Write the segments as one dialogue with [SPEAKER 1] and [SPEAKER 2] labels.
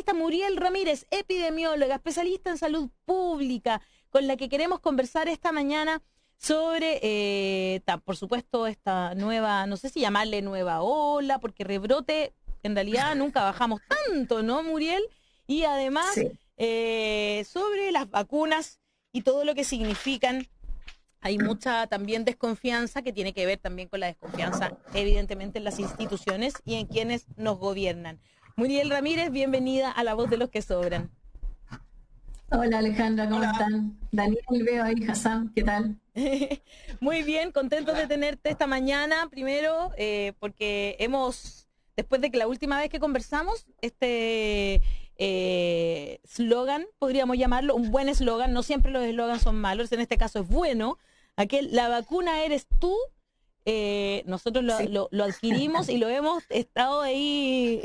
[SPEAKER 1] especialista Muriel Ramírez, epidemióloga, especialista en salud pública, con la que queremos conversar esta mañana sobre, por supuesto, esta nueva, no sé si llamarle nueva ola, porque rebrote, en realidad nunca bajamos tanto, ¿no, Muriel? Y además,
[SPEAKER 2] Sí.
[SPEAKER 1] sobre las vacunas y todo lo que significan. Hay mucha también desconfianza que tiene que ver también con la desconfianza, evidentemente, en las instituciones y en quienes nos gobiernan. Muriel Ramírez, bienvenida a La Voz de los que Sobran.
[SPEAKER 2] Hola Alejandra, ¿cómo están? Daniel, veo ahí, Hassan, ¿qué tal?
[SPEAKER 1] Muy bien, contentos de tenerte esta mañana, primero, porque después de que la última vez que conversamos, eslogan, podríamos llamarlo, un buen eslogan, no siempre los eslogans son malos, en este caso es bueno, la vacuna eres tú. Nosotros
[SPEAKER 2] Sí.
[SPEAKER 1] lo adquirimos y lo hemos estado ahí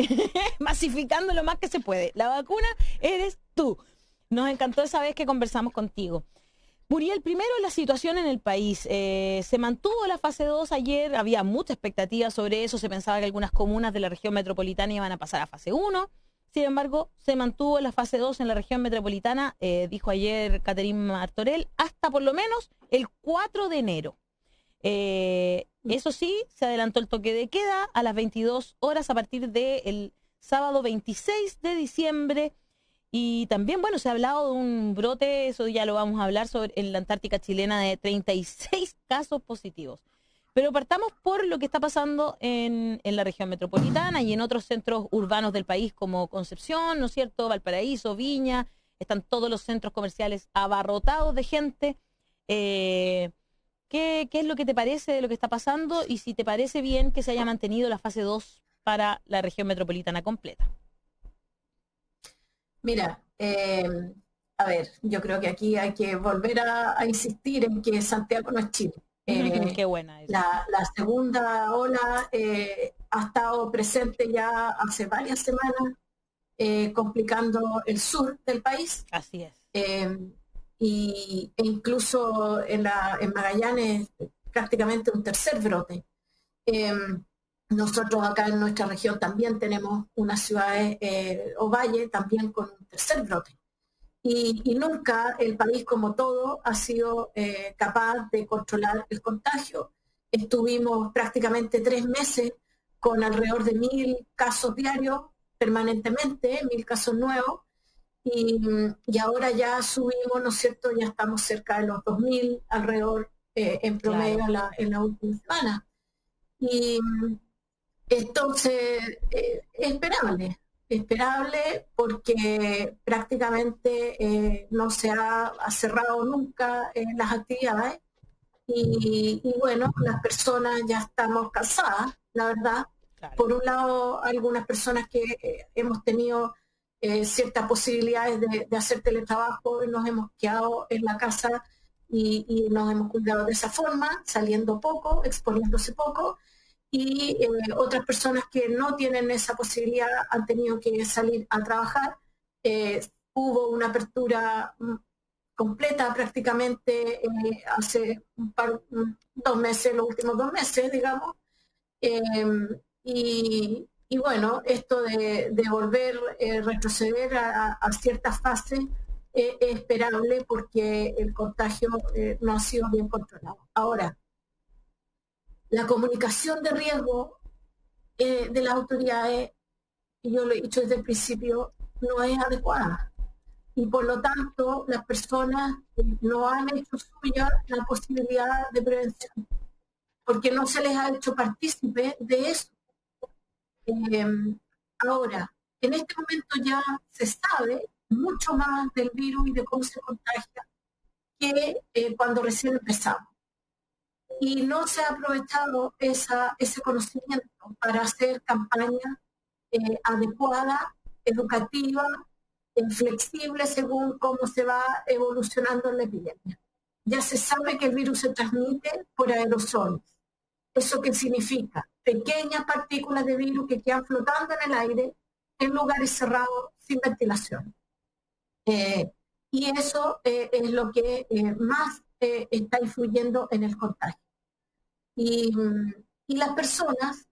[SPEAKER 1] masificando lo más que se puede. La vacuna eres tú. Nos encantó esa vez que conversamos contigo. Muriel, primero la situación en el país. Se mantuvo la fase 2 ayer, había mucha expectativa sobre eso, se pensaba que algunas comunas de la región metropolitana iban a pasar a fase 1. Sin embargo, se mantuvo la fase 2 en la región metropolitana, dijo ayer Catherine Martorell, hasta por lo menos el 4 de enero. Eso sí, se adelantó el toque de queda a las 22 horas a partir del sábado 26 de diciembre. Y también, bueno, se ha hablado de un brote, eso ya lo vamos a hablar, en la Antártica chilena de 36 casos positivos. Pero partamos por lo que está pasando en la región metropolitana y en otros centros urbanos del país como Concepción, ¿no es cierto?, Valparaíso, Viña, están todos los centros comerciales abarrotados de gente. ¿Qué es lo que te parece de lo que está pasando y si te parece bien que se haya mantenido la fase 2 para la región metropolitana completa?
[SPEAKER 2] Mira, a ver, yo creo que aquí hay que volver a insistir en que Santiago no es Chile.
[SPEAKER 1] Qué buena es.
[SPEAKER 2] La segunda ola ha estado presente ya hace varias semanas, complicando el sur del país.
[SPEAKER 1] Así es.
[SPEAKER 2] E incluso en Magallanes prácticamente un tercer brote. Nosotros acá en nuestra región también tenemos unas ciudades o valles también con un tercer brote. Y nunca el país como todo ha sido capaz de controlar el contagio. Estuvimos prácticamente 3 meses con alrededor de 1.000 casos diarios permanentemente, 1.000 casos nuevos, y ahora ya subimos, ¿no es cierto? Ya estamos cerca de los 2.000 alrededor en promedio
[SPEAKER 1] Claro.
[SPEAKER 2] en la última semana. Y entonces, esperable porque prácticamente no se ha cerrado nunca las actividades y bueno, las personas ya estamos cansadas, la verdad.
[SPEAKER 1] Claro.
[SPEAKER 2] Por un lado, algunas personas que hemos tenido ciertas posibilidades de hacer teletrabajo y nos hemos quedado en la casa y nos hemos cuidado de esa forma, saliendo poco, exponiéndose poco. Y otras personas que no tienen esa posibilidad han tenido que salir a trabajar. Hubo una apertura completa prácticamente hace 2 meses, los últimos 2 meses, digamos. Y bueno, esto de volver, retroceder a ciertas fases es esperable porque el contagio no ha sido bien controlado. Ahora, la comunicación de riesgo de las autoridades, y yo lo he dicho desde el principio, no es adecuada. Y por lo tanto, las personas no han hecho suya la posibilidad de prevención, porque no se les ha hecho partícipe de eso. Ahora, en este momento ya se sabe mucho más del virus y de cómo se contagia que cuando recién empezamos. Y no se ha aprovechado ese conocimiento para hacer campañas adecuadas, educativas, flexibles según cómo se va evolucionando la epidemia. Ya se sabe que el virus se transmite por aerosoles. ¿Eso qué significa? Pequeñas partículas de virus que quedan flotando en el aire en lugares cerrados sin ventilación. Y eso es lo que más está influyendo en el contagio. Y las personas,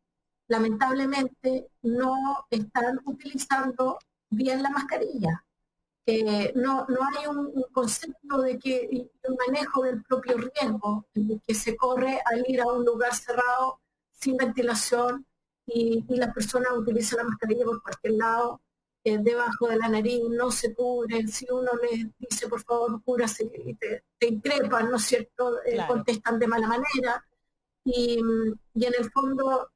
[SPEAKER 2] lamentablemente, no están utilizando bien la mascarilla. No hay un concepto de que y un manejo del propio riesgo que se corre al ir a un lugar cerrado sin ventilación y las personas utilizan la mascarilla por cualquier lado, debajo de la nariz, no se cubren. Si uno les dice por favor cúbrase y te increpan, ¿no es cierto?
[SPEAKER 1] Claro.
[SPEAKER 2] Contestan de mala manera. Y en el fondo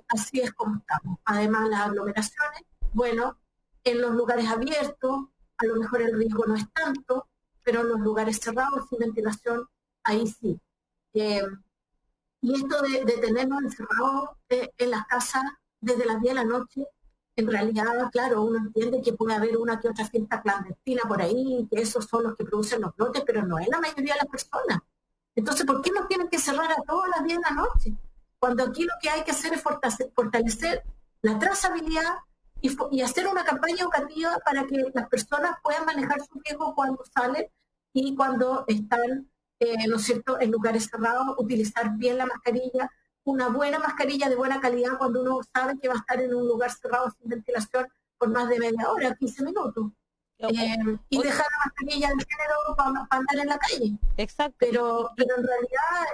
[SPEAKER 2] así es como estamos. Además las aglomeraciones, bueno, en los lugares abiertos a lo mejor el riesgo no es tanto, pero en los lugares cerrados sin ventilación, ahí sí. Y esto de tenernos encerrados en las casas desde las 10 de la noche, en realidad, claro, uno entiende que puede haber una que otra fiesta clandestina por ahí, que esos son los que producen los brotes, pero no es la mayoría de las personas. Entonces, ¿por qué nos tienen que cerrar a todas las 10 de la noche? Cuando aquí lo que hay que hacer es fortalecer la trazabilidad y hacer una campaña educativa para que las personas puedan manejar su riesgo cuando salen y cuando están, ¿no es cierto?, en lugares cerrados, utilizar bien la mascarilla, una buena mascarilla de buena calidad cuando uno sabe que va a estar en un lugar cerrado sin ventilación por más de media hora, 15 minutos. Y dejar la mascarilla de género para andar en la calle.
[SPEAKER 1] Exacto.
[SPEAKER 2] Pero en realidad,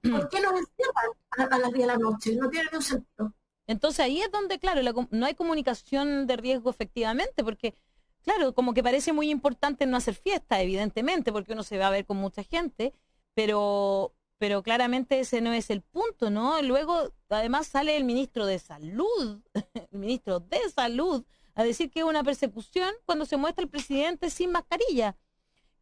[SPEAKER 2] ¿por qué nos encierran a las 10 de la noche? No tiene ningún sentido.
[SPEAKER 1] Entonces ahí es donde, claro, no hay comunicación de riesgo efectivamente, porque, claro, como que parece muy importante no hacer fiesta, evidentemente, porque uno se va a ver con mucha gente, pero claramente ese no es el punto, ¿no? Luego, además, sale el ministro de Salud, el ministro de Salud, a decir que es una persecución cuando se muestra el presidente sin mascarilla.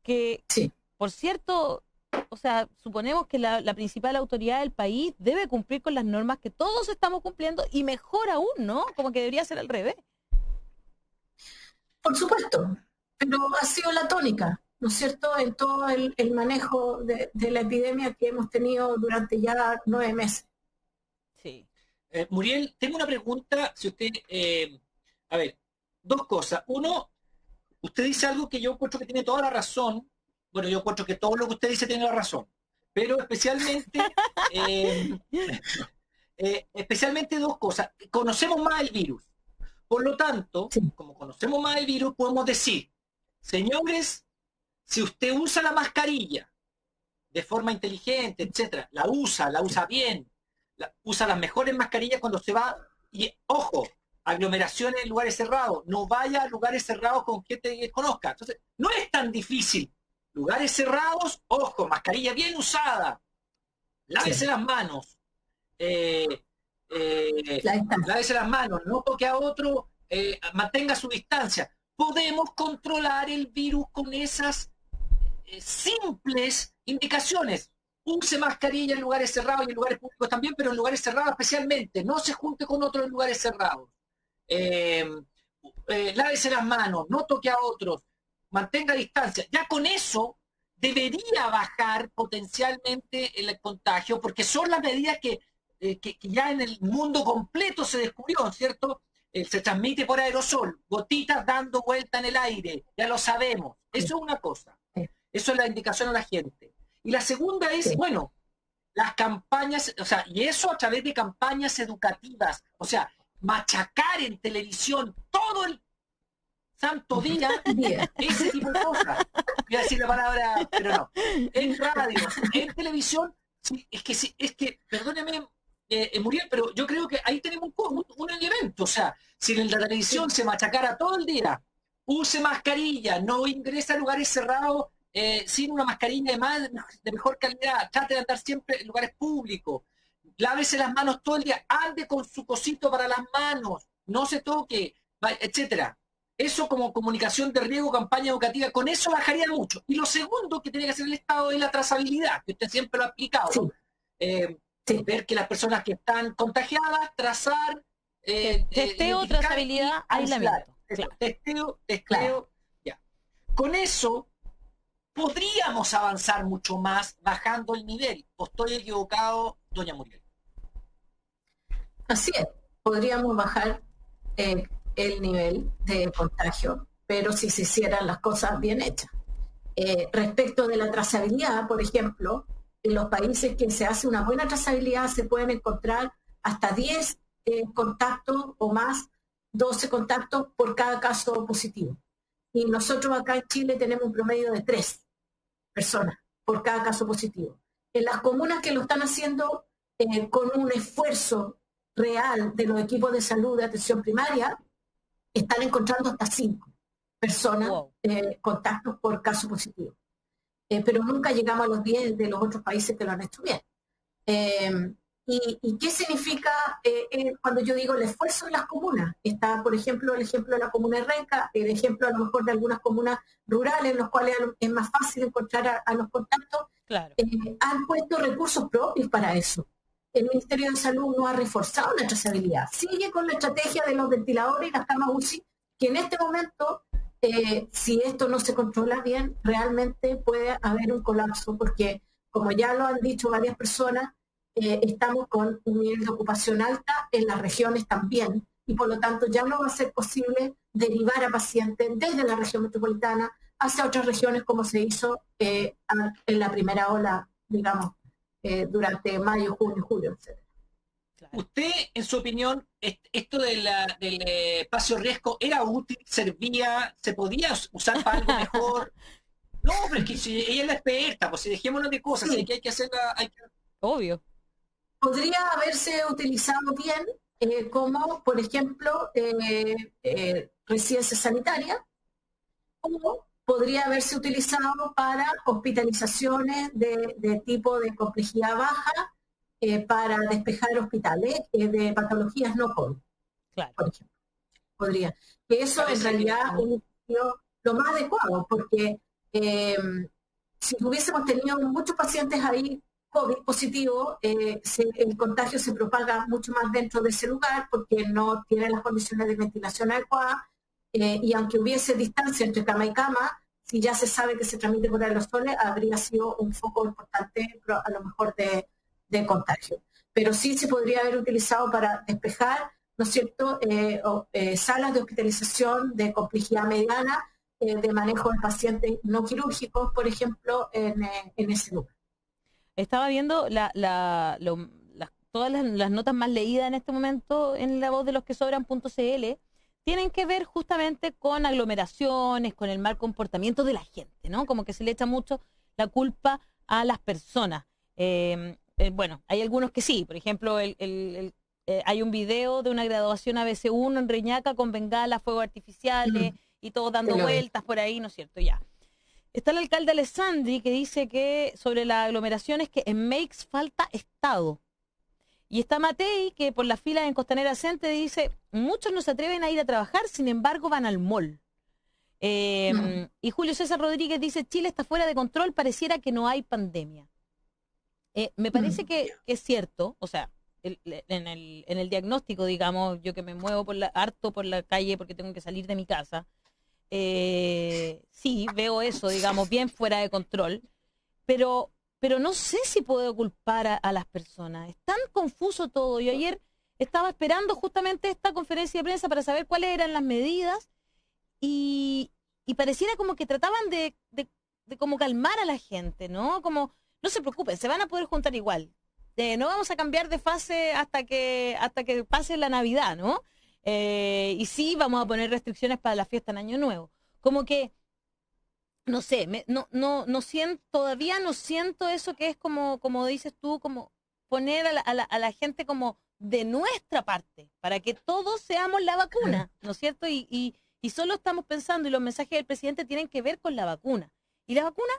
[SPEAKER 1] Que,
[SPEAKER 2] sí.
[SPEAKER 1] Por cierto, o sea, suponemos que la principal autoridad del país debe cumplir con las normas que todos estamos cumpliendo y mejor aún, ¿no? Como que debería ser al revés.
[SPEAKER 2] Por supuesto, pero ha sido la tónica, ¿no es cierto?, en todo el manejo de la epidemia que hemos tenido durante ya 9 meses.
[SPEAKER 1] Sí.
[SPEAKER 3] Muriel, tengo una pregunta, si usted, a ver, 2 cosas. Uno, usted dice algo que yo encuentro que tiene toda la razón. Bueno, yo encuentro que todo lo que usted dice tiene la razón, pero especialmente, especialmente 2 cosas. Conocemos más el virus. Por lo tanto,
[SPEAKER 2] sí,
[SPEAKER 3] como conocemos más el virus, podemos decir, señores, si usted usa la mascarilla de forma inteligente, etcétera, la usa bien, usa las mejores mascarillas cuando se va, y ojo, aglomeraciones en lugares cerrados, no vaya a lugares cerrados con gente que conozca. Entonces, no es tan difícil. Lugares cerrados, ojo, mascarilla bien usada, lávese
[SPEAKER 2] sí,
[SPEAKER 3] las manos,
[SPEAKER 2] la
[SPEAKER 3] lávese las manos, no toque a otro, mantenga su distancia. Podemos controlar el virus con esas simples indicaciones. Use mascarilla en lugares cerrados y en lugares públicos también, pero en lugares cerrados especialmente. No se junte con otros en lugares cerrados. Lávese las manos, no toque a otros, mantenga distancia. Ya con eso debería bajar potencialmente el contagio, porque son las medidas que ya en el mundo completo se descubrió, ¿cierto? Se transmite por aerosol, gotitas dando vuelta en el aire, ya lo sabemos. Eso es una cosa. Eso es la indicación a la gente. Y la segunda es, bueno, las campañas, o sea, y eso a través de campañas educativas, o sea, machacar en televisión todo el santo día, ese tipo de cosas. Voy a decir la palabra, pero no. En radio, en televisión, es que perdóneme, Muriel, pero yo creo que ahí tenemos un elemento. O sea, si en la televisión se machacara todo el día, use mascarilla, no ingresa a lugares cerrados sin una mascarilla de mejor calidad, trate de andar siempre en lugares públicos, lávese las manos todo el día, ande con su cosito para las manos, no se toque, etcétera. Eso como comunicación de riesgo, campaña educativa, con eso bajaría mucho. Y lo segundo que tiene que hacer el Estado es la trazabilidad, que usted siempre lo ha explicado, ¿no? Ver que las personas que están contagiadas, trazar,
[SPEAKER 1] testeo, trazabilidad, aislamiento.
[SPEAKER 3] Claro. Testeo, claro. Ya. Con eso podríamos avanzar mucho más bajando el nivel. ¿O estoy equivocado, doña Muriel?
[SPEAKER 2] Así es, podríamos bajar el nivel de contagio, pero si se hicieran las cosas bien hechas. Respecto de la trazabilidad, por ejemplo, en los países que se hace una buena trazabilidad se pueden encontrar hasta 10 contactos o más 12 contactos por cada caso positivo. Y nosotros acá en Chile tenemos un promedio de 3 personas por cada caso positivo. En las comunas que lo están haciendo con un esfuerzo real de los equipos de salud de atención primaria, están encontrando hasta 5 personas, contactos por caso positivo. Pero nunca llegamos a los 10 de los otros países que lo han hecho bien. ¿Y qué significa cuando yo digo el esfuerzo de las comunas? Está, por ejemplo, el ejemplo de la comuna de Renca, el ejemplo a lo mejor de algunas comunas rurales en los cuales es más fácil encontrar a los contactos.
[SPEAKER 1] Claro.
[SPEAKER 2] Han puesto recursos propios para eso. El Ministerio de Salud no ha reforzado la trazabilidad. Sigue con la estrategia de los ventiladores y las camas UCI, que en este momento, si esto no se controla bien, realmente puede haber un colapso, porque como ya lo han dicho varias personas, estamos con un nivel de ocupación alta en las regiones también, y por lo tanto ya no va a ser posible derivar a pacientes desde la región metropolitana hacia otras regiones como se hizo en la primera ola, digamos, durante mayo, junio, julio, etc.
[SPEAKER 3] Claro. ¿Usted, en su opinión, esto del espacio riesgo era útil, servía, se podía usar para algo mejor? No, pero es que si ella es la experta, pues si dejémonos de cosas, sí. Hay que hacerla...
[SPEAKER 1] Obvio.
[SPEAKER 2] Podría haberse utilizado bien como, por ejemplo, residencia sanitaria, o podría haberse utilizado para hospitalizaciones de tipo de complejidad baja, para despejar hospitales de patologías no COVID,
[SPEAKER 1] claro.
[SPEAKER 2] Por ejemplo. Podría. Que eso en realidad es lo más adecuado, porque si hubiésemos tenido muchos pacientes ahí COVID positivo, el contagio se propaga mucho más dentro de ese lugar porque no tiene las condiciones de ventilación adecuadas, y aunque hubiese distancia entre cama y cama, si ya se sabe que se transmite por aerosoles, habría sido un foco importante a lo mejor de contagio. Pero sí se podría haber utilizado para despejar, ¿no es cierto?, salas de hospitalización de complejidad mediana, de manejo de pacientes no quirúrgicos, por ejemplo, en ese lugar.
[SPEAKER 1] Estaba viendo todas las notas más leídas en este momento en La Voz de los que Sobran.cl, tienen que ver justamente con aglomeraciones, con el mal comportamiento de la gente, ¿no? Como que se le echa mucho la culpa a las personas. Bueno, hay algunos que sí, por ejemplo, hay un video de una graduación ABC1 en Reñaca con bengalas, fuegos artificiales y todos dando vueltas por ahí, ¿no es cierto? Ya. Está el alcalde Alessandri que dice que sobre las aglomeraciones que en Meix falta Estado. Y está Matei que por las filas en Costanera Center dice, muchos no se atreven a ir a trabajar, sin embargo van al mall. Y Julio César Rodríguez dice, Chile está fuera de control, pareciera que no hay pandemia. Me parece que es cierto, o sea, en el diagnóstico, digamos, yo que me muevo harto por la calle porque tengo que salir de mi casa, sí, veo eso, digamos, bien fuera de control, pero no sé si puedo culpar a las personas. Es tan confuso todo. Yo ayer estaba esperando justamente esta conferencia de prensa para saber cuáles eran las medidas y pareciera como que trataban de como calmar a la gente, ¿no? Como, no se preocupen, se van a poder juntar igual. No vamos a cambiar de fase hasta que pase la Navidad, ¿no? Y sí, vamos a poner restricciones para la fiesta en Año Nuevo. Como que, no sé, no siento, todavía no siento eso que es como dices tú, como poner a la gente como de nuestra parte, para que todos seamos la vacuna, ¿no es cierto? Y solo estamos pensando, y los mensajes del presidente tienen que ver con la vacuna. Y la vacuna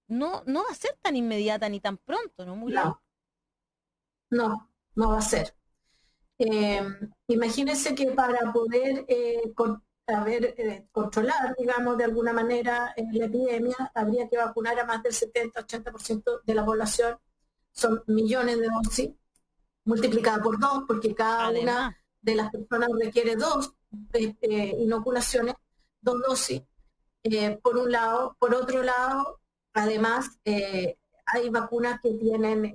[SPEAKER 1] no va a ser tan inmediata ni tan pronto, ¿no, Muriel?
[SPEAKER 2] No va a ser. Imagínense que para poder controlar, digamos, de alguna manera la epidemia, habría que vacunar a más del 70-80% de la población. Son millones de dosis, multiplicada por 2, porque cada una de las personas requiere 2 inoculaciones, 2 dosis, por un lado. Por otro lado, además, hay vacunas que tienen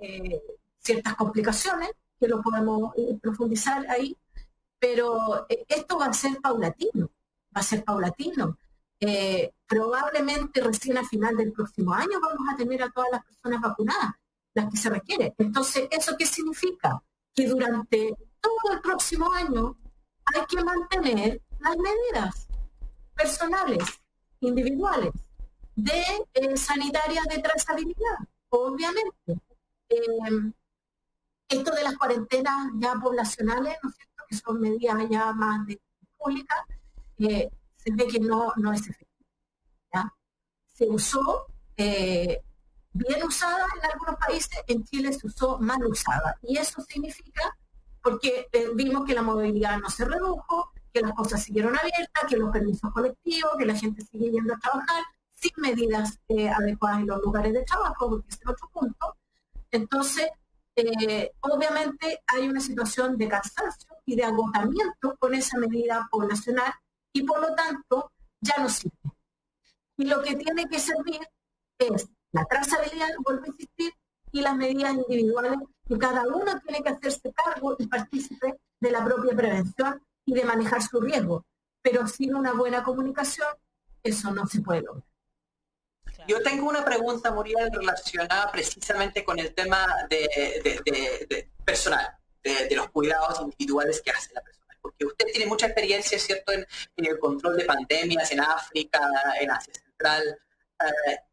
[SPEAKER 2] ciertas complicaciones, que lo podemos profundizar ahí, pero esto va a ser paulatino. Probablemente recién a final del próximo año vamos a tener a todas las personas vacunadas, las que se requieren. Entonces, ¿eso qué significa? Que durante todo el próximo año hay que mantener las medidas personales, individuales, de sanitarias de trazabilidad, obviamente. Esto de las cuarentenas ya poblacionales, ¿no es cierto?, que son medidas ya más públicas, se ve que no es efectivo, ¿ya? Se usó bien usada en algunos países, en Chile se usó mal usada. Y eso significa, porque vimos que la movilidad no se redujo, que las cosas siguieron abiertas, que los permisos colectivos, que la gente sigue yendo a trabajar sin medidas adecuadas en los lugares de trabajo, porque ese es otro punto. Entonces, obviamente hay una situación de cansancio y de agotamiento con esa medida poblacional y por lo tanto ya no sirve. Y lo que tiene que servir es la trazabilidad, vuelvo a insistir, y las medidas individuales, que cada uno tiene que hacerse cargo y partícipe de la propia prevención y de manejar su riesgo. Pero sin una buena comunicación, eso no se puede lograr.
[SPEAKER 4] Yo tengo una pregunta, Muriel, relacionada precisamente con el tema de personal, de los cuidados individuales que hace la persona. Porque usted tiene mucha experiencia, ¿cierto?, en el control de pandemias en África, en Asia Central,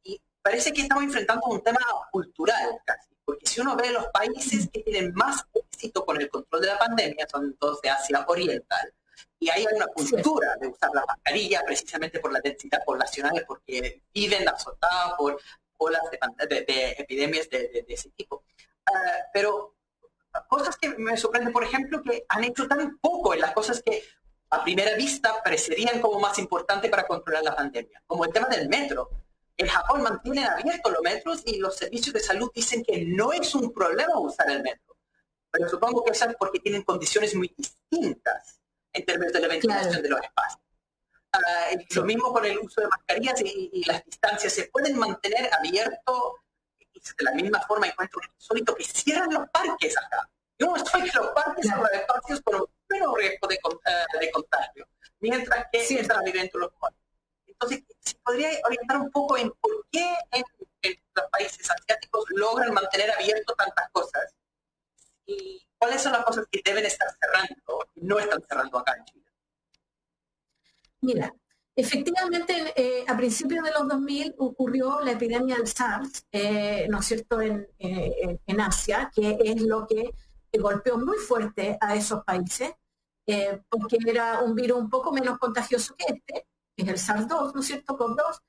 [SPEAKER 4] y parece que estamos enfrentando un tema cultural casi, porque si uno ve los países que tienen más éxito con el control de la pandemia son todos de Asia Oriental, y hay una cultura de usar la mascarilla precisamente por la densidad poblacional, porque viven azotados por olas de epidemias de ese tipo. Pero cosas que me sorprenden, por ejemplo, que han hecho tan poco en las cosas que a primera vista parecerían como más importantes para controlar la pandemia, como el tema del metro. En Japón mantienen abiertos los metros y los servicios de salud dicen que no es un problema usar el metro. Pero supongo que eso es porque tienen condiciones muy distintas en términos de la ventilación de los espacios. Lo mismo con el uso de mascarillas y las distancias se pueden mantener abiertos. De la misma forma encuentro insólito que cierran los parques acá. Yo no estoy que los parques son los espacios con un menor riesgo de contagio, mientras que están abiertos los parques. Entonces, ¿se podría orientar un poco en por qué en los países asiáticos logran mantener abiertas tantas cosas? ¿Y cuáles son las cosas que deben estar cerrando y no están cerrando acá en Chile?
[SPEAKER 2] Mira, efectivamente, a principios de los 2000 ocurrió la epidemia del SARS, ¿no es cierto?, en Asia, que es lo que golpeó muy fuerte a esos países, porque era un virus un poco menos contagioso que este, que es el SARS-2, ¿no es cierto?, CoV-2,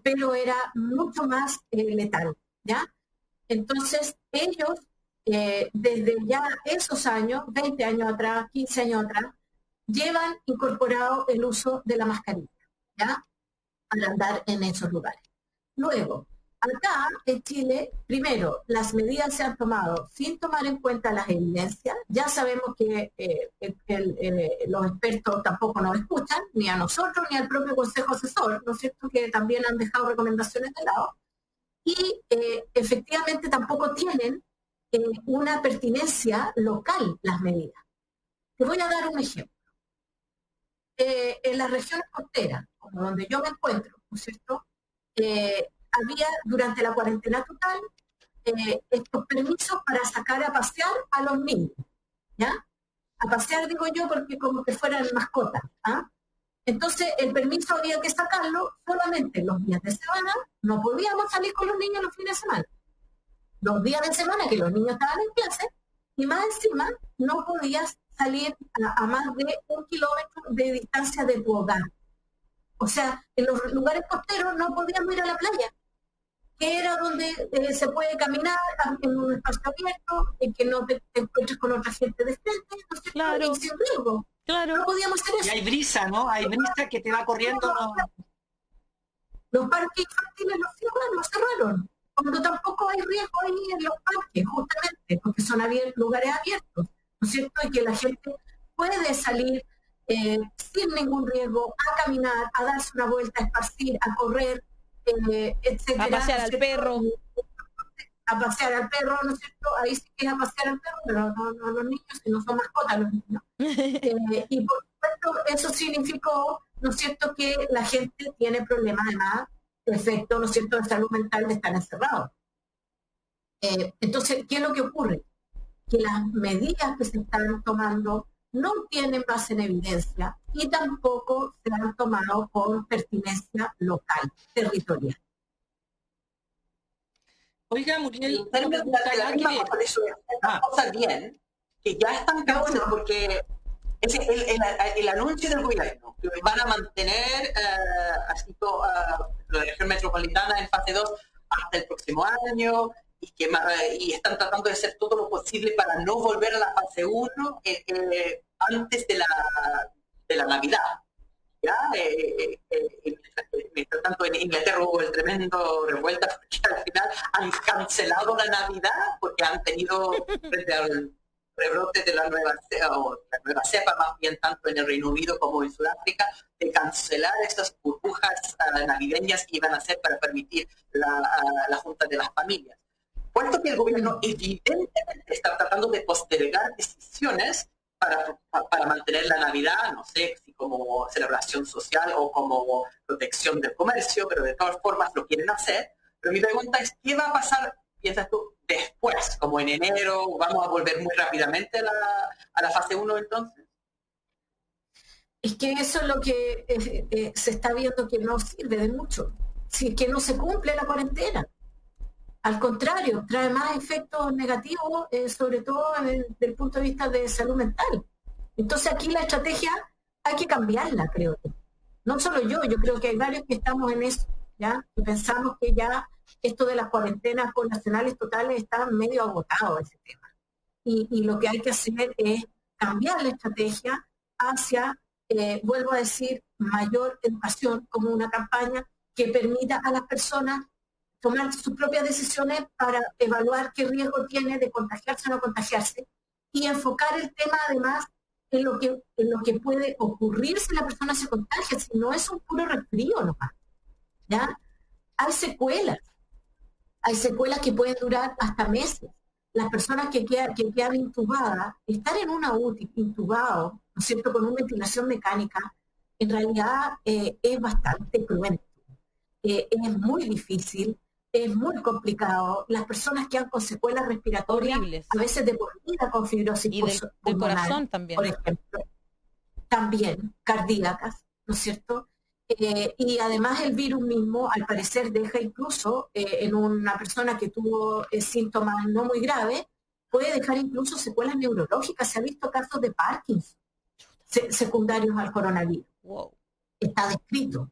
[SPEAKER 2] pero era mucho más letal, ¿ya? Entonces, ellos, desde ya esos años, 20 años atrás, 15 años atrás, llevan incorporado el uso de la mascarilla, ¿ya?, al andar en esos lugares. Luego, acá en Chile, primero, las medidas se han tomado sin tomar en cuenta las evidencias. Ya sabemos que los expertos tampoco nos escuchan, ni a nosotros, ni al propio Consejo Asesor, ¿no es cierto?, que también han dejado recomendaciones de lado. Y efectivamente tampoco tienen una pertinencia local las medidas. Te voy a dar un ejemplo. En las regiones costeras, como donde yo me encuentro, ¿no es cierto?, había durante la cuarentena total estos permisos para sacar a pasear a los niños, ¿ya? A pasear digo yo porque como que fueran mascotas, ¿ah? Entonces el permiso había que sacarlo solamente los días de semana, no podíamos salir con los niños los fines de semana. Los días de semana que los niños estaban en clase, y más encima no podías salir a más de 1 kilómetro de distancia de tu hogar. O sea, en los lugares costeros no podíamos ir a la playa, que era donde se puede caminar en un espacio abierto, en que no te encuentres con otra gente de frente, no sé,
[SPEAKER 1] claro,
[SPEAKER 2] sin riesgo.
[SPEAKER 1] Claro.
[SPEAKER 2] No podíamos hacer eso.
[SPEAKER 3] Y hay brisa, ¿no? Hay brisa que te va corriendo.
[SPEAKER 2] Los parques infantiles los cerraron, cuando tampoco hay riesgo ahí en los parques, justamente, porque son lugares abiertos, ¿no es cierto? Y que la gente puede salir sin ningún riesgo, a caminar, a darse una vuelta, a esparcir, a correr, etcétera.
[SPEAKER 1] A pasear al perro.
[SPEAKER 2] A pasear al perro, ¿no es cierto? Ahí sí que es a pasear al perro, pero no los niños, que no son mascotas los niños. Y por supuesto, eso significó, ¿no es cierto?, que la gente tiene problemas además, efecto, ¿no es cierto?, de salud mental de estar encerrados. Entonces, ¿qué es lo que ocurre? Que las medidas que se están tomando no tienen base en evidencia y tampoco se han tomado con pertinencia local, territorial.
[SPEAKER 3] Oiga, Muriel,
[SPEAKER 4] En términos de la misma por eso cosas bien, que ya están causadas, porque es el anuncio del gobierno, que van a mantener la región metropolitana en fase 2 hasta el próximo año, y están tratando de hacer todo lo posible para no volver a la fase 1 antes de la Navidad. ¿Ya? Mientras tanto, en Inglaterra hubo el tremendo revuelta porque al final han cancelado la Navidad porque han tenido, frente al rebrote de la nueva cepa, más bien tanto en el Reino Unido como en Sudáfrica, de cancelar estas burbujas navideñas que iban a hacer para permitir la junta de las familias. Puesto que el gobierno evidentemente está tratando de postergar decisiones para mantener la Navidad, no sé si como celebración social o como protección del comercio, pero de todas formas lo quieren hacer. Pero mi pregunta es, ¿qué va a pasar, piensas tú, después? Como en enero, ¿vamos a volver muy rápidamente a la fase 1 entonces?
[SPEAKER 2] Es que eso es lo que se está viendo que no sirve de mucho. Si es que no se cumple la cuarentena. Al contrario, trae más efectos negativos, sobre todo desde el punto de vista de salud mental. Entonces aquí la estrategia hay que cambiarla, creo. No solo yo creo que hay varios que estamos en eso, ¿ya? Y pensamos que ya esto de las cuarentenas poblacionales totales está medio agotado ese tema. Y lo que hay que hacer es cambiar la estrategia hacia, vuelvo a decir, mayor educación, como una campaña que permita a las personas tomar sus propias decisiones para evaluar qué riesgo tiene de contagiarse o no contagiarse y enfocar el tema además en lo que puede ocurrir si la persona se contagia, si no es un puro resfrío nomás, ¿ya? Hay secuelas que pueden durar hasta meses. Las personas que quedan intubadas, estar en una UTI intubado, ¿no es cierto?, con una ventilación mecánica, en realidad es bastante cruento. Es muy difícil, es muy complicado. Las personas quedan con secuelas respiratorias,
[SPEAKER 1] horribles,
[SPEAKER 2] a veces de por vida con fibrosis
[SPEAKER 1] y del corazón también,
[SPEAKER 2] por ejemplo, también cardíacas, ¿no es cierto? Y además el virus mismo, al parecer, deja incluso en una persona que tuvo síntomas no muy graves, puede dejar incluso secuelas neurológicas. Se ha visto casos de Parkinson secundarios al coronavirus.
[SPEAKER 1] Wow.
[SPEAKER 2] Está descrito.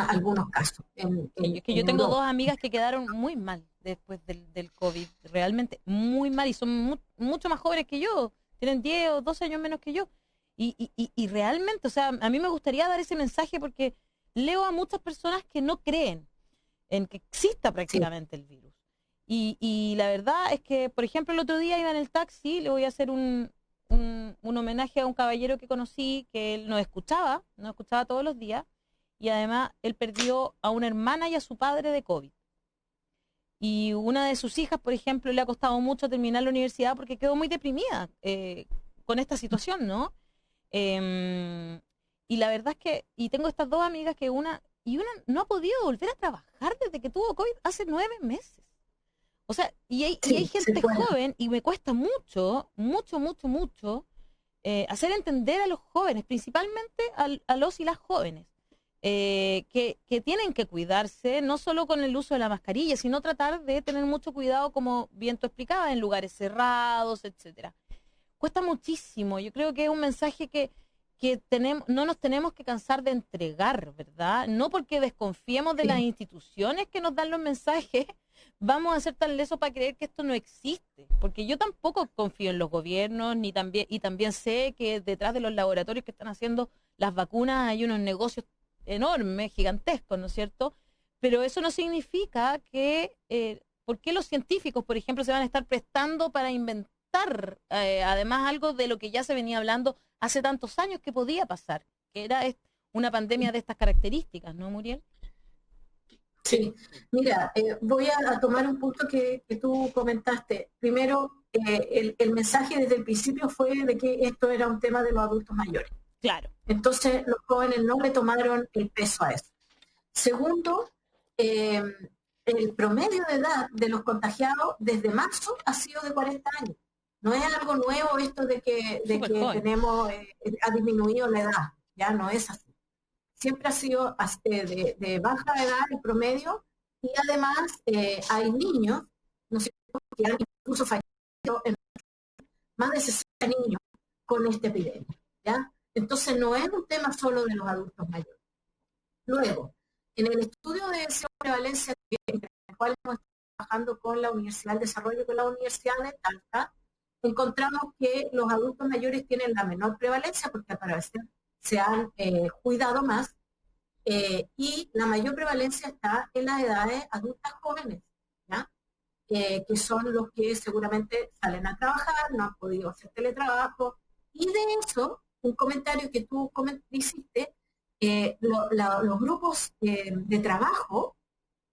[SPEAKER 2] Algunos casos.
[SPEAKER 1] Yo tengo dos amigas que quedaron muy mal después del COVID, realmente muy mal, y son mucho más jóvenes que yo, tienen 10 o 12 años menos que yo. Y realmente, o sea, a mí me gustaría dar ese mensaje porque leo a muchas personas que no creen en que exista prácticamente el virus. Y la verdad es que, por ejemplo, el otro día iba en el taxi, le voy a hacer un homenaje a un caballero que conocí, que él nos escuchaba todos los días, y además él perdió a una hermana y a su padre de COVID. Y una de sus hijas, por ejemplo, le ha costado mucho terminar la universidad porque quedó muy deprimida con esta situación, ¿no? Y la verdad es que, y tengo estas dos amigas que una no ha podido volver a trabajar desde que tuvo COVID hace 9 meses. O sea, y hay gente joven, y me cuesta mucho hacer entender a los jóvenes, principalmente a los y las jóvenes, que tienen que cuidarse, no solo con el uso de la mascarilla, sino tratar de tener mucho cuidado, como bien tú explicabas, en lugares cerrados, etcétera. Cuesta muchísimo. Yo creo que es un mensaje que no nos tenemos que cansar de entregar, ¿verdad? No porque desconfiemos de las instituciones que nos dan los mensajes, vamos a ser tan lesos para creer que esto no existe. Porque yo tampoco confío en los gobiernos, y también sé que detrás de los laboratorios que están haciendo las vacunas hay unos negocios enormes, gigantescos, ¿no es cierto? Pero eso no significa que, ¿por qué los científicos, por ejemplo, se van a estar prestando para inventar además algo de lo que ya se venía hablando hace tantos años que podía pasar, que era una pandemia de estas características, ¿no, Muriel?
[SPEAKER 2] Sí, mira, voy a tomar un punto que tú comentaste. Primero, el mensaje desde el principio fue de que esto era un tema de los adultos mayores.
[SPEAKER 1] Claro.
[SPEAKER 2] Entonces los jóvenes no le tomaron el peso a eso. Segundo, el promedio de edad de los contagiados desde marzo ha sido de 40 años. No es algo nuevo esto de que tenemos, ha disminuido la edad, ya no es así. Siempre ha sido de baja edad el promedio, y además hay niños, no sé, que han incluso fallecido, más de 60 niños con esta epidemia, ¿ya? Entonces no es un tema solo de los adultos mayores. Luego, en el estudio de prevalencia, en el cual hemos estado trabajando con la Universidad del Desarrollo y con la Universidad de Talca, encontramos que los adultos mayores tienen la menor prevalencia porque al parecer se han cuidado más, y la mayor prevalencia está en las edades adultas jóvenes, ¿ya? Que son los que seguramente salen a trabajar, no han podido hacer teletrabajo, y de eso, un comentario que tú hiciste, los grupos de trabajo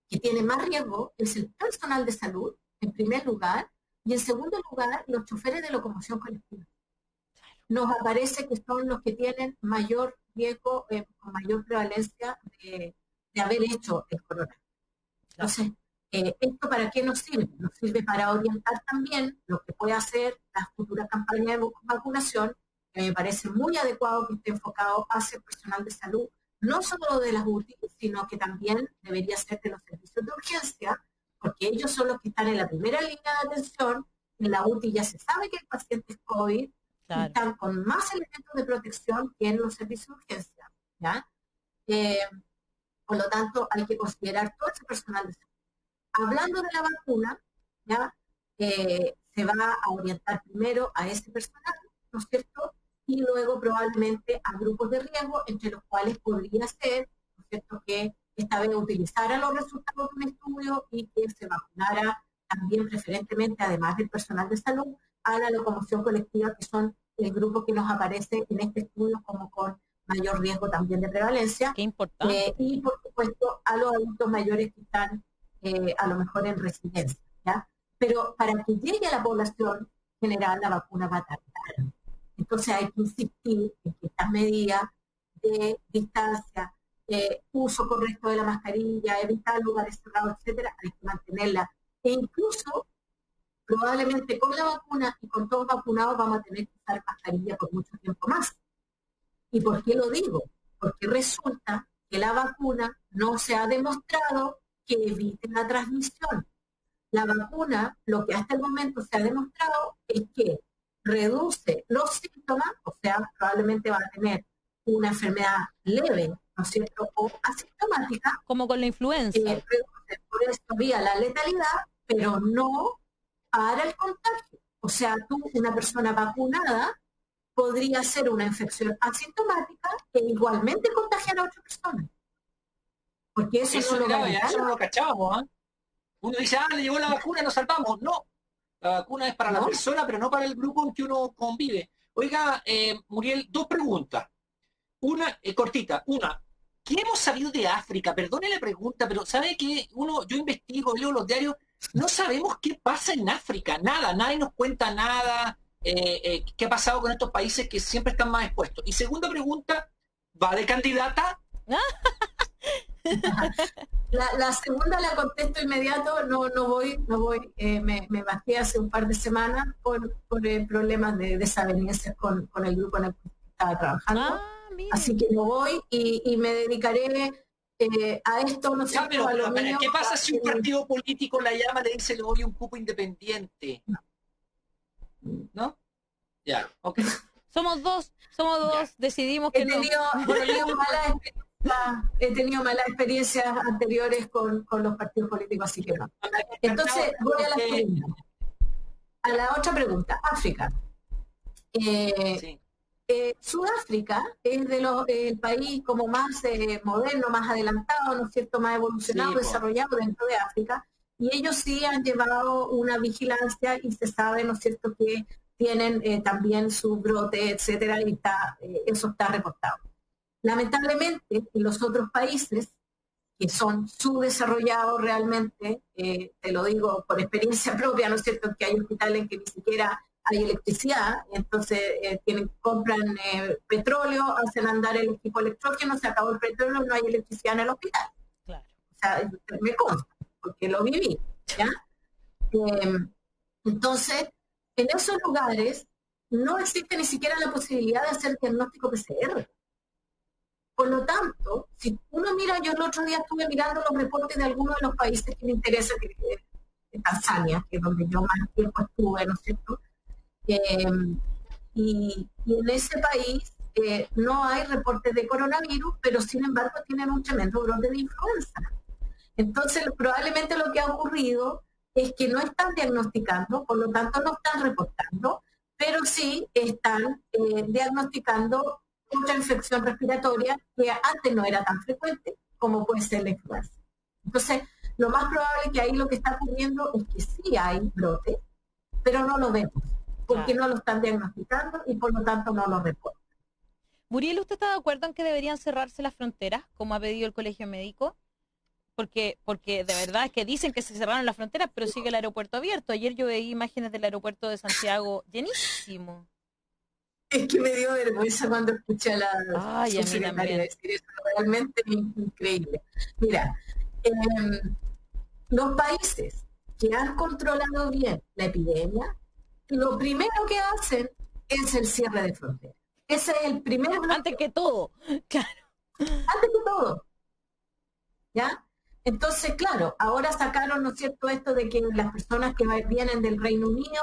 [SPEAKER 2] que tienen más riesgo es el personal de salud, en primer lugar, y en segundo lugar, los choferes de locomoción colectiva. Nos aparece que son los que tienen mayor riesgo, con mayor prevalencia de haber hecho el coronavirus. Entonces, ¿esto para qué nos sirve? Nos sirve para orientar también lo que puede hacer la futura campaña de vacunación, que me parece muy adecuado que esté enfocado hacia el personal de salud, no solo de las UTI, sino que también debería ser de los servicios de urgencia, porque ellos son los que están en la primera línea de atención. En la UTI ya se sabe que el paciente es COVID, claro, y están con más elementos de protección que en los servicios de urgencia, ¿ya? Por lo tanto, hay que considerar todo ese personal de salud. Hablando de la vacuna, ¿ya? Se va a orientar primero a ese personal, ¿no es cierto? Y luego probablemente a grupos de riesgo, entre los cuales podría ser, ¿no es cierto?, que esta vez utilizara los resultados de un estudio y que se vacunara también preferentemente, además del personal de salud, a la locomoción colectiva, que son el grupo que nos aparece en este estudio como con mayor riesgo también de prevalencia.
[SPEAKER 1] Qué importante.
[SPEAKER 2] Y por supuesto a los adultos mayores que están a lo mejor en residencia, ¿ya? Pero para que llegue a la población general la vacuna va a tardar. Entonces hay que insistir en que estas medidas de distancia, uso correcto de la mascarilla, evitar lugares cerrados, etcétera, hay que mantenerla. E incluso, probablemente con la vacuna y con todos vacunados vamos a tener que usar mascarilla por mucho tiempo más. ¿Y por qué lo digo? Porque resulta que la vacuna no se ha demostrado que evite la transmisión. La vacuna, lo que hasta el momento se ha demostrado es que reduce los síntomas, o sea, probablemente va a tener una enfermedad leve, ¿no es cierto?, o asintomática.
[SPEAKER 1] Como con la influenza.
[SPEAKER 2] Reduce por esto vía la letalidad, pero no para el contagio. O sea, tú, una persona vacunada, podría ser una infección asintomática que igualmente contagiara a otra persona. Porque eso no
[SPEAKER 3] lo cachábamos, ¿eh? Uno dice, le llegó la vacuna, nos salvamos. No, la vacuna es para la persona, pero no para el grupo en que uno convive. Oiga, Muriel, dos preguntas. Una, cortita. Una, ¿qué hemos sabido de África? Perdone la pregunta, pero ¿sabe que yo investigo, leo los diarios, no sabemos qué pasa en África? Nada, nadie nos cuenta nada. ¿Qué ha pasado con estos países que siempre están más expuestos? Y segunda pregunta, ¿va de candidata?
[SPEAKER 2] La segunda la contesto inmediato, no voy, me bajé hace un par de semanas por problemas de desavenencias con el grupo en el que estaba trabajando, así que no voy y me dedicaré a esto, no sé.
[SPEAKER 3] Pero ¿qué pasa si un partido político la llama, le dice, le doy un cupo independiente? ¿No? Ya, ok.
[SPEAKER 1] Somos dos, decidimos que
[SPEAKER 2] he tenido malas experiencias anteriores con los partidos políticos, así que no. Entonces, voy a la otra pregunta. África.
[SPEAKER 3] Sí.
[SPEAKER 2] Sudáfrica es el país como más moderno, más adelantado, ¿no es cierto?, más evolucionado, desarrollado dentro de África, y ellos sí han llevado una vigilancia y se sabe, ¿no es cierto?, que tienen también su brote, etcétera, y eso está reportado. Lamentablemente, en los otros países, que son subdesarrollados realmente, te lo digo por experiencia propia, ¿no es cierto?, que hay hospitales en que ni siquiera hay electricidad, entonces compran petróleo, hacen andar el equipo electrógeno, se acabó el petróleo, no hay electricidad en el hospital.
[SPEAKER 1] Claro.
[SPEAKER 2] O sea, me consta, porque lo viví, ¿ya? Entonces, en esos lugares no existe ni siquiera la posibilidad de hacer diagnóstico PCR. Por lo tanto, si uno mira, yo el otro día estuve mirando los reportes de algunos de los países que me interesan, que es Tanzania, que es donde yo más tiempo estuve, ¿no es cierto? Y en ese país no hay reportes de coronavirus, pero sin embargo tienen un tremendo brote de influenza. Entonces, probablemente lo que ha ocurrido es que no están diagnosticando, por lo tanto no están reportando, pero sí están diagnosticando otra infección respiratoria que antes no era tan frecuente como puede ser la influenza. Entonces, lo más probable es que ahí lo que está ocurriendo es que sí hay brote, pero no lo vemos, porque no lo están diagnosticando y por lo tanto no lo reportan.
[SPEAKER 1] Muriel, ¿usted está de acuerdo en que deberían cerrarse las fronteras, como ha pedido el Colegio Médico? Porque de verdad es que dicen que se cerraron las fronteras, pero sigue el aeropuerto abierto. Ayer yo veía imágenes del aeropuerto de Santiago llenísimo.
[SPEAKER 2] Es que me dio vergüenza cuando escuché a la
[SPEAKER 1] subsecretaria
[SPEAKER 2] decir eso, realmente increíble. Mira, los países que han controlado bien la epidemia, lo primero que hacen es el cierre de fronteras. Ese es el primer bloque.
[SPEAKER 1] Antes que todo, claro.
[SPEAKER 2] Antes que todo. ¿Ya? Entonces, claro, ahora sacaron, ¿no es cierto?, esto de que las personas que vienen del Reino Unido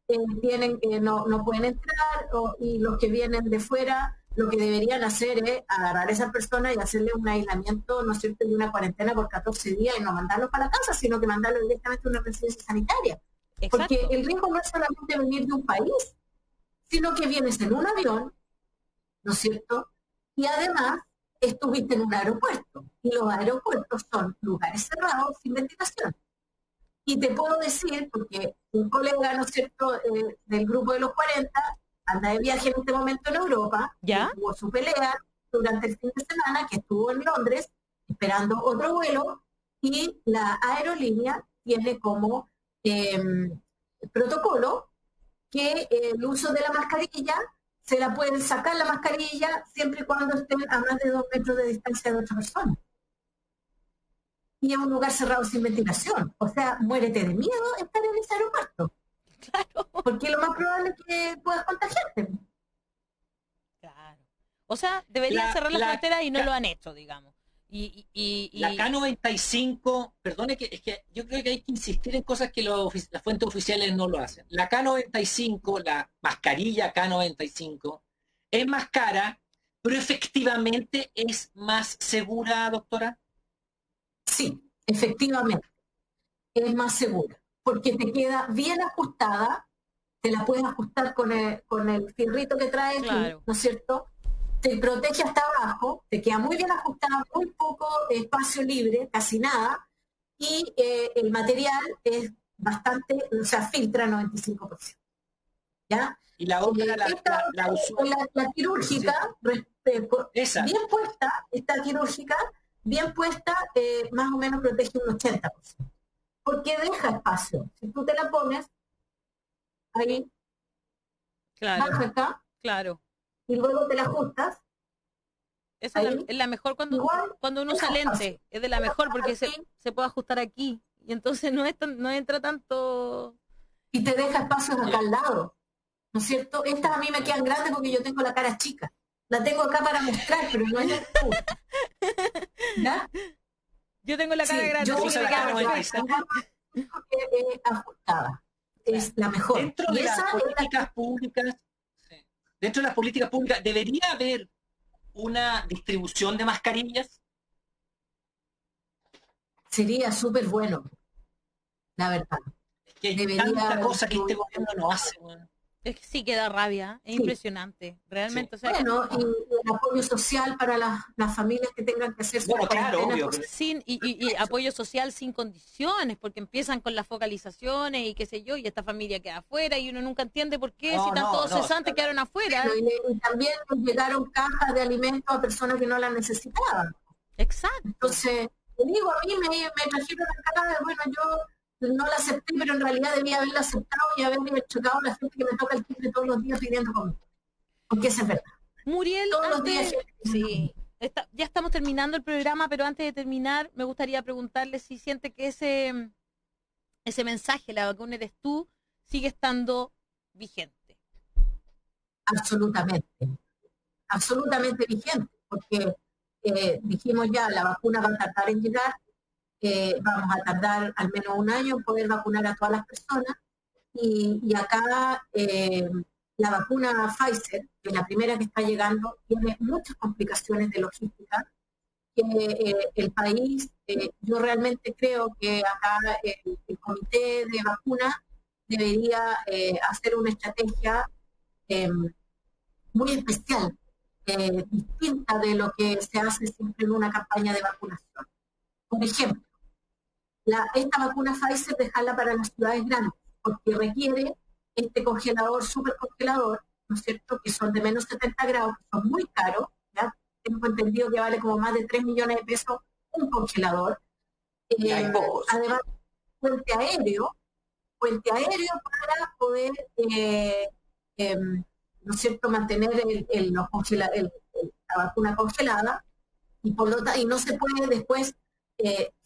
[SPEAKER 2] no pueden entrar, y los que vienen de fuera, lo que deberían hacer es agarrar a esas personas y hacerle un aislamiento, ¿no es cierto?, y una cuarentena por 14 días y no mandarlos para casa, sino que mandarlos directamente a una residencia sanitaria.
[SPEAKER 1] Exacto.
[SPEAKER 2] Porque el riesgo no es solamente venir de un país, sino que vienes en un avión, ¿no es cierto?, y además estuviste en un aeropuerto, y los aeropuertos son lugares cerrados sin ventilación. Y te puedo decir, porque un colega, ¿no es cierto?, del grupo de los 40, anda de viaje en este momento en Europa,
[SPEAKER 1] ¿ya?
[SPEAKER 2] Tuvo su pelea durante el fin de semana, que estuvo en Londres, esperando otro vuelo, y la aerolínea tiene como protocolo que el uso de la mascarilla, se la pueden sacar la mascarilla siempre y cuando estén a más de 2 metros de distancia de otra persona. Y es un lugar cerrado sin ventilación. O sea, muérete de miedo estar en ese aeropuerto.
[SPEAKER 1] Claro.
[SPEAKER 2] Porque lo más probable es que puedas contagiarte.
[SPEAKER 1] Claro. O sea, deberían cerrar las fronteras y no lo han hecho, digamos.
[SPEAKER 3] La K95, perdone que es que yo creo que hay que insistir en cosas que las fuentes oficiales no lo hacen. La K95, la mascarilla K95, es más cara, pero efectivamente es más segura, doctora.
[SPEAKER 2] Sí, efectivamente, es más segura, porque te queda bien ajustada, te la puedes ajustar con el fierrito que trae,
[SPEAKER 1] claro,
[SPEAKER 2] ¿no es cierto? Te protege hasta abajo, te queda muy bien ajustada, muy poco espacio libre, casi nada, y el material es bastante, o sea, filtra 95%. ¿Ya?
[SPEAKER 3] Y la otra,
[SPEAKER 2] la quirúrgica,
[SPEAKER 3] esa.
[SPEAKER 2] bien puesta, esta quirúrgica, bien puesta, más o menos protege un 80%. Porque deja espacio. Si tú te la pones, ahí,
[SPEAKER 1] claro,
[SPEAKER 2] baja acá,
[SPEAKER 1] claro.
[SPEAKER 2] Y luego te la ajustas.
[SPEAKER 1] Esa es la mejor cuando uno usa lente. Es de la mejor porque se puede ajustar aquí. Y entonces no entra tanto...
[SPEAKER 2] Y te deja espacios acá al lado. ¿No es cierto? Estas a mí me quedan grandes porque yo tengo la cara chica. La tengo acá para mostrar, pero no es la que gusta. ¿Ya?
[SPEAKER 1] Yo tengo la cara grande.
[SPEAKER 2] Yo uso la cara ajustada. Es la mejor.
[SPEAKER 3] Dentro de las políticas públicas, dentro de las políticas públicas, ¿debería haber una distribución de mascarillas?
[SPEAKER 2] Sería súper bueno, la verdad.
[SPEAKER 3] Es que hay tanta cosa que este gobierno no hace, bueno.
[SPEAKER 1] Es que sí que da rabia, es impresionante, realmente.
[SPEAKER 2] Sí.
[SPEAKER 1] O sea,
[SPEAKER 2] bueno, y el apoyo social para las familias que tengan que hacer su
[SPEAKER 3] claro, obvio.
[SPEAKER 1] Y apoyo social sin condiciones, porque empiezan con las focalizaciones y qué sé yo, y esta familia queda afuera y uno nunca entiende por qué, si están todos cesantes quedaron afuera.
[SPEAKER 2] Y también llegaron cajas de alimentos a personas que no las necesitaban.
[SPEAKER 1] Exacto.
[SPEAKER 2] Entonces, te digo, a mí me trajeron acá, bueno, yo no la acepté, pero en realidad debía haberla aceptado y haberme chocado la gente que me toca el timbre todos los días pidiendo comida. Porque eso es verdad.
[SPEAKER 1] Muriel,
[SPEAKER 2] todos los días.
[SPEAKER 1] Sí, ya estamos terminando el programa, pero antes de terminar, me gustaría preguntarle si siente que ese mensaje, la vacuna eres tú, sigue estando vigente.
[SPEAKER 2] Absolutamente vigente, porque dijimos ya, la vacuna va a tardar en llegar, vamos a tardar al menos un año en poder vacunar a todas las personas, y acá la vacuna Pfizer, que es la primera que está llegando, tiene muchas complicaciones de logística, que el país, yo realmente creo que acá el comité de vacunas debería hacer una estrategia muy especial, distinta de lo que se hace siempre en una campaña de vacunación. Por ejemplo, esta vacuna Pfizer dejarla para las ciudades grandes, porque requiere este congelador, supercongelador, ¿no es cierto?, que son de menos 70 grados, que son muy caros, ¿ya? Tengo entendido que vale como más de 3 millones de pesos un congelador. Además, puente aéreo para poder, ¿no es cierto?, mantener la vacuna congelada, y no se puede después,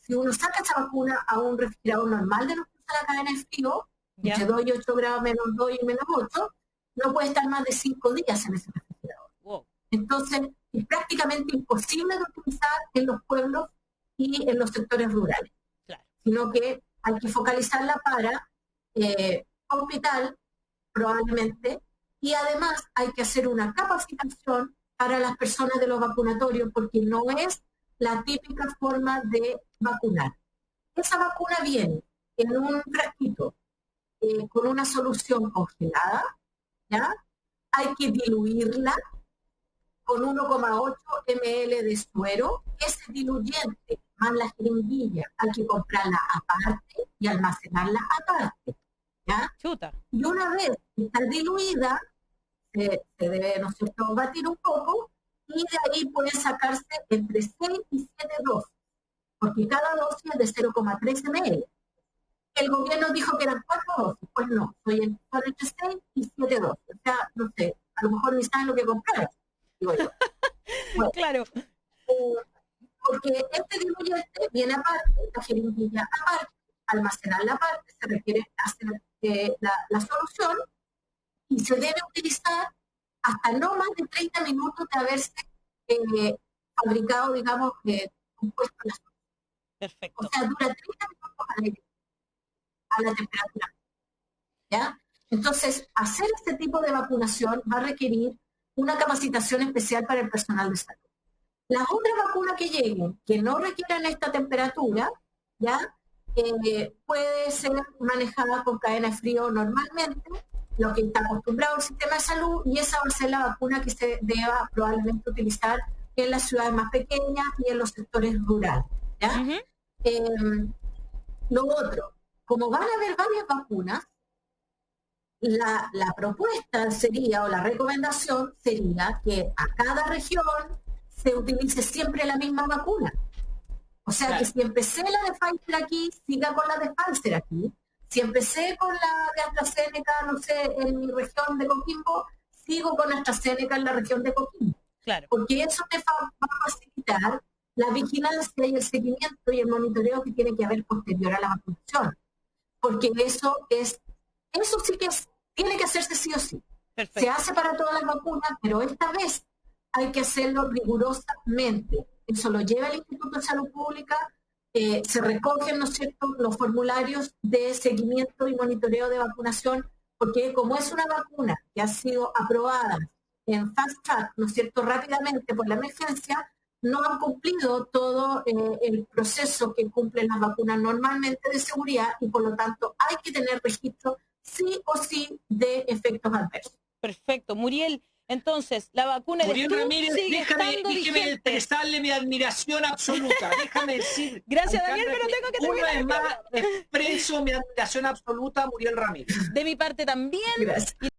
[SPEAKER 2] si uno saca esa vacuna a un refrigerador normal de la cadena de frío, entre 2 y 8 grados, menos 2 y menos 8, no puede estar más de 5 días en ese refrigerador. Wow. Entonces, es prácticamente imposible de utilizar en los pueblos y en los sectores rurales. Claro. Sino que hay que focalizarla para hospital, probablemente, y además hay que hacer una capacitación para las personas de los vacunatorios, porque no es la típica forma de vacunar. Esa vacuna viene en un frasquito con una solución congelada, ¿ya? Hay que diluirla con 1,8 ml de suero. Ese diluyente más la jeringuilla hay que comprarla aparte y almacenarla aparte, ¿ya?
[SPEAKER 1] Chuta.
[SPEAKER 2] Y una vez que está diluida, se debe, ¿no es cierto?, batir un poco, y de ahí pueden sacarse entre 6 y 7 dosis, porque cada dosis es de 0,3 ml. El gobierno dijo que eran 4 dosis, pues no, son entre 6 y 7 dosis. O sea, no sé, a lo mejor ni saben lo que compraron, digo yo. Bueno, claro. Porque este diluyente viene aparte, la jeringuilla aparte, almacenarla aparte, se requiere hacer la solución, y se debe utilizar hasta no más de 30 minutos de haberse fabricado, digamos, compuesto la solución.
[SPEAKER 1] Perfecto.
[SPEAKER 2] O sea, dura 30 minutos a la temperatura, ¿ya? Entonces, hacer este tipo de vacunación va a requerir una capacitación especial para el personal de salud. Las otras vacunas que lleguen, que no requieran esta temperatura, ¿ya? Puede ser manejada con cadena de frío normalmente, lo que está acostumbrado el sistema de salud, y esa va a ser la vacuna que se deba probablemente utilizar en las ciudades más pequeñas y en los sectores rurales, ¿ya? Lo otro, como van a haber varias vacunas, la propuesta sería, o la recomendación sería, que a cada región se utilice siempre la misma vacuna. O sea, claro, que si empecé la de Pfizer aquí, siga con la de Pfizer aquí. Si empecé con la de AstraZeneca, no sé, en mi región de Coquimbo, sigo con AstraZeneca en la región de Coquimbo. Claro. Porque eso te va a facilitar la vigilancia y el seguimiento y el monitoreo que tiene que haber posterior a la vacunación. Porque eso sí que tiene que hacerse sí o sí. Perfecto. Se hace para todas las vacunas, pero esta vez hay que hacerlo rigurosamente. Eso lo lleva el Instituto de Salud Pública, se recogen, ¿no es cierto?, los formularios de seguimiento y monitoreo de vacunación, porque como es una vacuna que ha sido aprobada en fast track, ¿no es cierto?, rápidamente por la emergencia, no han cumplido todo el proceso que cumplen las vacunas normalmente de seguridad, y por lo tanto hay que tener registro sí o sí de efectos adversos.
[SPEAKER 1] Perfecto. Muriel, entonces, la vacuna de
[SPEAKER 3] Muriel Ramírez, déjame expresarle mi admiración absoluta. Déjame decir.
[SPEAKER 1] Gracias, Daniel, pero tengo que terminar.
[SPEAKER 3] Una vez más expreso mi admiración absoluta a Muriel Ramírez.
[SPEAKER 1] De mi parte también.
[SPEAKER 2] Gracias.